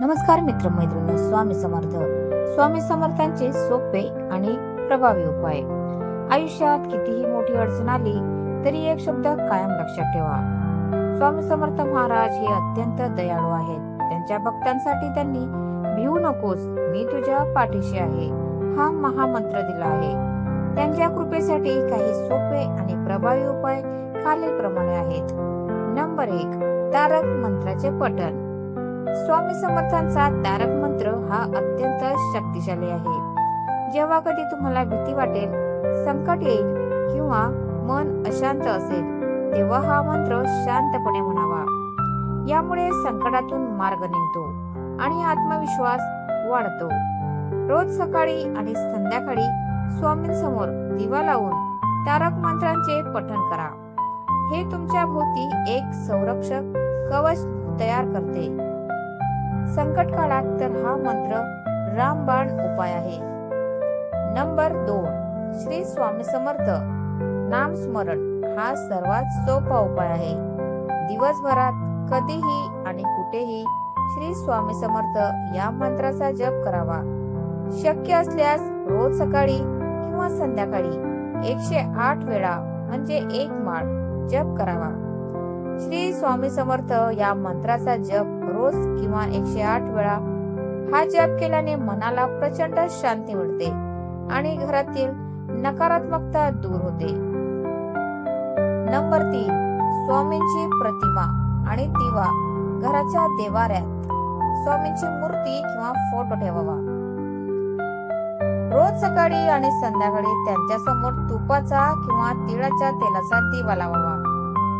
नमस्कार मित्रमैत्रिणी, स्वामी समर्थ. स्वामी समर्थांचे सोपे आणि प्रभावी उपाय. आयुष्यात कितीही मोठी अडचण आली तरी एक शब्द कायम लक्षात ठेवा. स्वामी समर्थ महाराज हे अत्यंत दयाळू आहेत. त्यांच्या भक्तांसाठी त्यांनी भिवू नकोस, मी तुझ्या पाठीशी आहे हा महामंत्र दिला आहे. त्यांच्या कृपेसाठी काही सोपे आणि प्रभावी उपाय खालील प्रमाणे आहेत. नंबर 1, तारक मंत्राचे पठण. स्वामी समर्थांचा तारक मंत्र हा अत्यंत शक्तिशाली आहे. जेव्हा कधी तुम्हाला भीती वाटेल, संकट येईल किंवा मन अशांत असेल, तेव्हा हा मंत्र शांतपणे म्हणावा. यामुळे संकटातून मार्ग निघतो आणि आत्मविश्वास वाढतो. रोज सकाळी आणि संध्याकाळी स्वामींसमोर दिवा लावून तारक मंत्रांचे पठण करा. हे तुमच्या भोवती एक संरक्षक कवच तयार करते. संकट काळात तर हा मंत्र रामबाण उपाय आहे. नंबर 2, श्री स्वामी समर्थ नाम स्मरण हा सर्वात सोपा उपाय आहे. दिवसभरात कधीही आणि कुठेही श्री स्वामी समर्थ या मंत्राचा जप करावा. शक्य असल्यास रोज सकाळी किंवा संध्याकाळी 108 वेळा म्हणजे 1 माळ जप करावा. श्री स्वामी समर्थ या मंत्राचा जप रोज किमान 108 वेळा हा जप केल्याने मनाला प्रचंड शांती मिळते आणि घरातील नकारात्मकता दूर होते. नंबर 3, स्वामींची प्रतिमा आणि दिवा घराच्या देवाऱ्यात स्वामींची मूर्ती किंवा फोटो ठेवावा. रोज सकाळी आणि संध्याकाळी त्यांच्या समोर तुपाचा किंवा तिळाच्या तेलाचा दिवा लावावा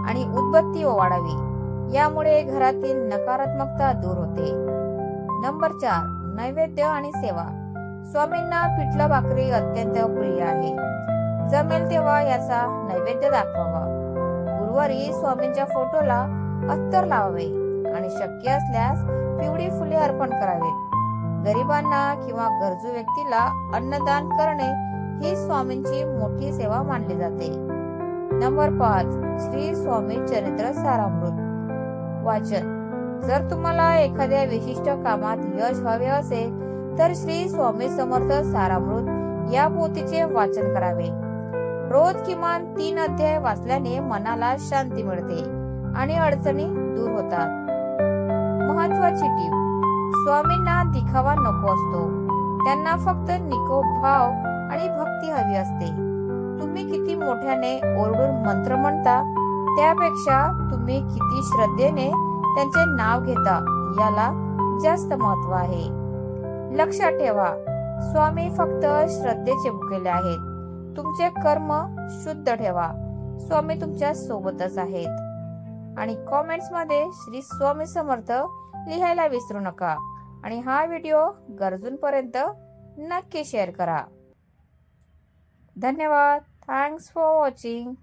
आणि उदबत्ती ओवाळावी. यामुळे घरातील नकारात्मकता दूर होते. नंबर 4, नैवेद्य आणि सेवा. स्वामींना पिठलं भाकरी अत्यंत प्रिय आहे. जमेल तेव्हा याचा नैवेद्य दाखवावा. गुरुवारी स्वामींच्या फोटोला अत्तर लावावे आणि शक्य असल्यास पिवळी फुले अर्पण करावेत. गरिबांना किंवा गरजू व्यक्तीला अन्नदान करणे ही स्वामींची मोठी सेवा मानली जाते. नंबर 5, श्री स्वामी चरित्र सारामृत वाचन. जर तुम्हाला एखाद्या विशिष्ट कामात यश हवे असेल तर श्री स्वामी समर्थ सारामृत या पोथीचे वाचन करावे. रोज किमान 3 अध्याय वाचल्याने मनाला शांती मिळते आणि अडचणी दूर होतात. महत्वाची टीप: स्वामींना दिखावा नको असतो. त्यांना फक्त निकोप भाव आणि भक्ती हवी असते. तुम्ही किती मोठ्याने ओरडून मंत्र म्हणता त्यापेक्षा तुम्ही किती श्रद्धेने त्यांचे नाव घेता याला जास्त महत्व आहे. लक्षात ठेवा, स्वामी फक्त श्रद्धेचे भुकेले आहेत. तुमचे कर्म शुद्ध ठेवा, स्वामी तुमच्या सोबतच आहेत. आणि कॉमेंट्स मध्ये श्री स्वामी समर्थ लिहायला विसरू नका. आणि हा व्हिडिओ गरजूंपर्यंत नक्की शेअर करा. धन्यवाद. Thanks for watching.